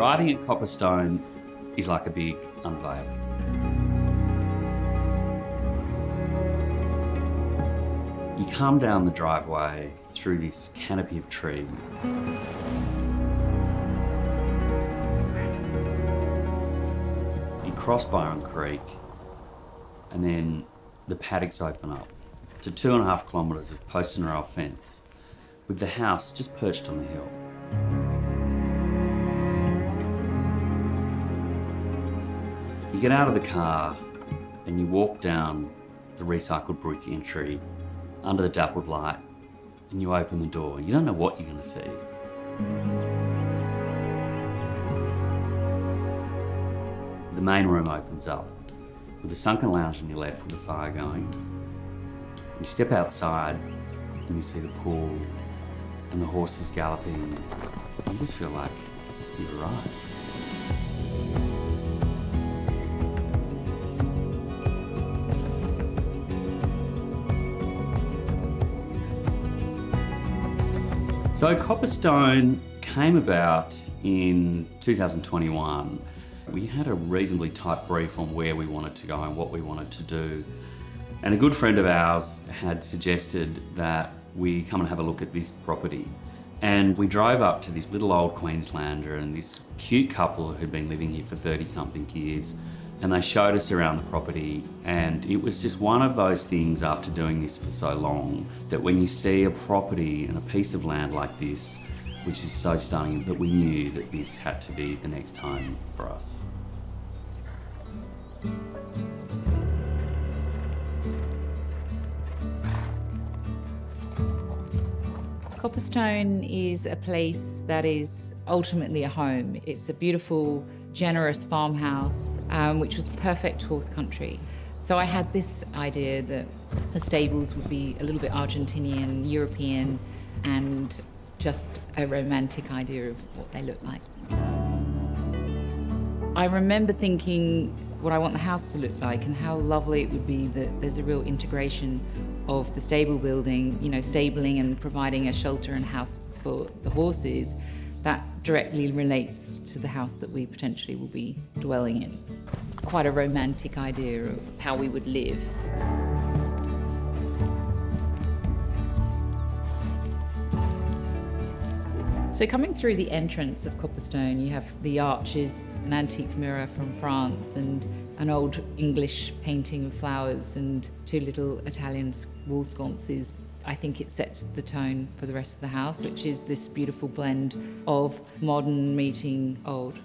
Arriving at Copperstone is like a big unveiling. You come down the driveway through this canopy of trees. You cross Byron Creek, and then the paddocks open up to 2.5 kilometres of post and rail fence, with the house just perched on the hill. You get out of the car and you walk down the recycled brick entry under the dappled light, and you open the door. You don't know what you're going to see. The main room opens up with a sunken lounge on your left with a fire going. You step outside and you see the pool and the horses galloping. You just feel like you've arrived. So Copperstone came about in 2021. We had a reasonably tight brief on where we wanted to go and what we wanted to do. And a good friend of ours had suggested that we come and have a look at this property. And we drove up to this little old Queenslander and this cute couple who'd been living here for 30-something years. And they showed us around the property, and it was just one of those things after doing this for so long that when you see a property and a piece of land like this, which is so stunning, that we knew that this had to be the next home for us. Copperstone is a place that is ultimately a home. It's a beautiful, generous farmhouse, which was perfect horse country. So I had this idea that the stables would be a little bit Argentinian, European, and just a romantic idea of what they look like. I remember thinking what I want the house to look like and how lovely it would be that there's a real integration of the stable building, stabling and providing a shelter and house for the horses that directly relates to the house that we potentially will be dwelling in. It's quite a romantic idea of how we would live. So coming through the entrance of Copperstone, you have the arches, an antique mirror from France, and an old English painting of flowers and 2 little Italian wall sconces. I think it sets the tone for the rest of the house, which is this beautiful blend of modern meeting old.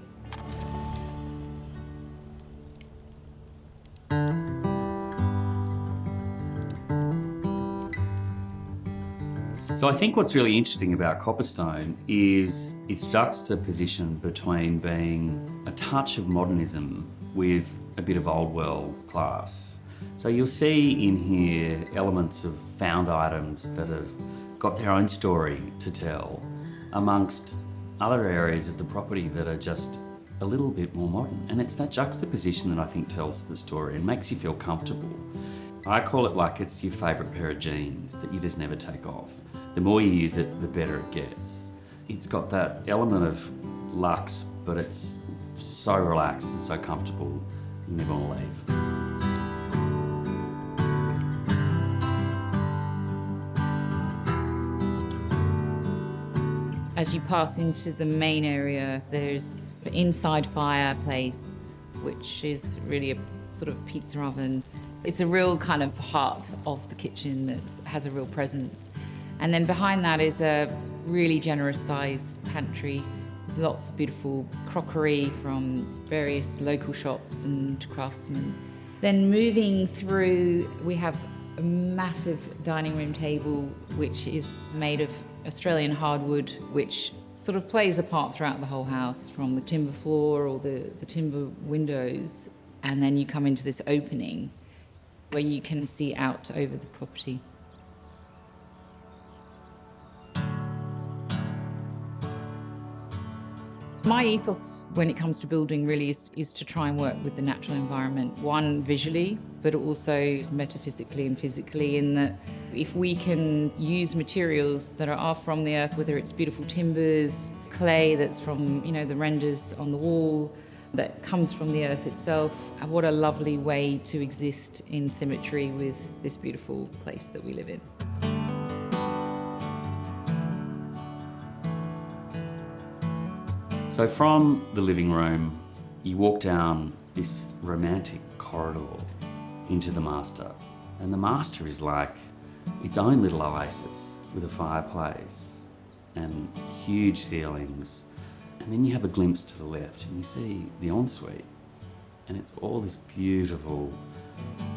So I think what's really interesting about Copperstone is its juxtaposition between being a touch of modernism with a bit of old world class. So you'll see in here elements of found items that have got their own story to tell, amongst other areas of the property that are just a little bit more modern. And it's that juxtaposition that I think tells the story and makes you feel comfortable. I call it like it's your favourite pair of jeans that you just never take off. The more you use it, the better it gets. It's got that element of luxe, but it's so relaxed and so comfortable, you never want to leave. As you pass into the main area, there's an inside fireplace, which is really a sort of pizza oven. It's a real kind of heart of the kitchen that has a real presence. And then behind that is a really generous sized pantry with lots of beautiful crockery from various local shops and craftsmen. Then moving through, we have a massive dining room table, which is made of Australian hardwood, which sort of plays a part throughout the whole house, from the timber floor or the timber windows. And then you come into this opening where you can see out over the property. My ethos when it comes to building really is to try and work with the natural environment, one, visually, but also metaphysically and physically, in that if we can use materials that are from the earth, whether it's beautiful timbers, clay that's from, the renders on the wall, that comes from the earth itself, what a lovely way to exist in symmetry with this beautiful place that we live in. So from the living room, you walk down this romantic corridor into the master. And the master is like its own little oasis with a fireplace and huge ceilings. And then you have a glimpse to the left and you see the ensuite. And it's all this beautiful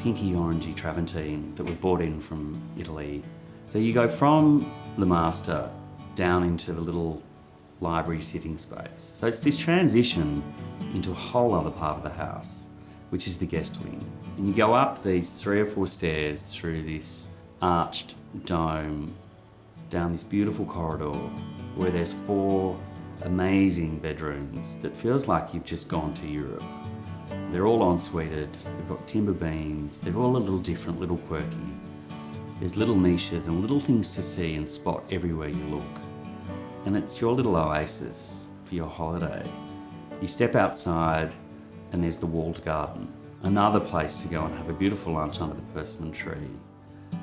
pinky orangey travertine that we've brought in from Italy. So you go from the master down into the little library sitting space. So it's this transition into a whole other part of the house, which is the guest wing. And you go up these 3 or 4 stairs through this arched dome, down this beautiful corridor where there's 4 amazing bedrooms that feels like you've just gone to Europe. They're all ensuited, they've got timber beams, they're all a little different, little quirky. There's little niches and little things to see and spot everywhere you look. And it's your little oasis for your holiday. You step outside and there's the walled garden, another place to go and have a beautiful lunch under the persimmon tree.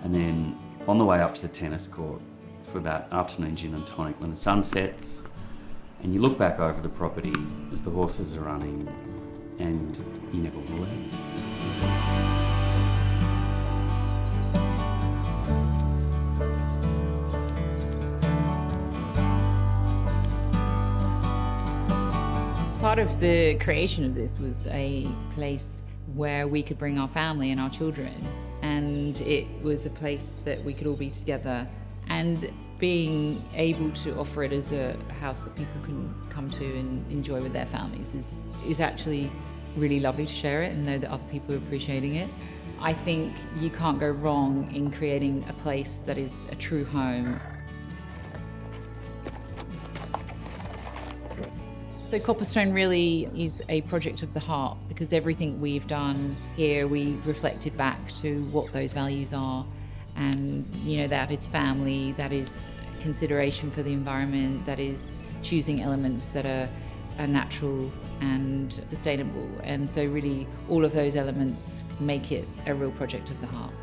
And then on the way up to the tennis court for that afternoon gin and tonic when the sun sets, and you look back over the property as the horses are running, and you never will leave. Part of the creation of this was a place where we could bring our family and our children, and it was a place that we could all be together, and being able to offer it as a house that people can come to and enjoy with their families is actually really lovely to share it and know that other people are appreciating it. I think you can't go wrong in creating a place that is a true home. So Copperstone really is a project of the heart, because everything we've done here, we've reflected back to what those values are. And, that is family, that is consideration for the environment, that is choosing elements that are natural and sustainable. And so really all of those elements make it a real project of the heart.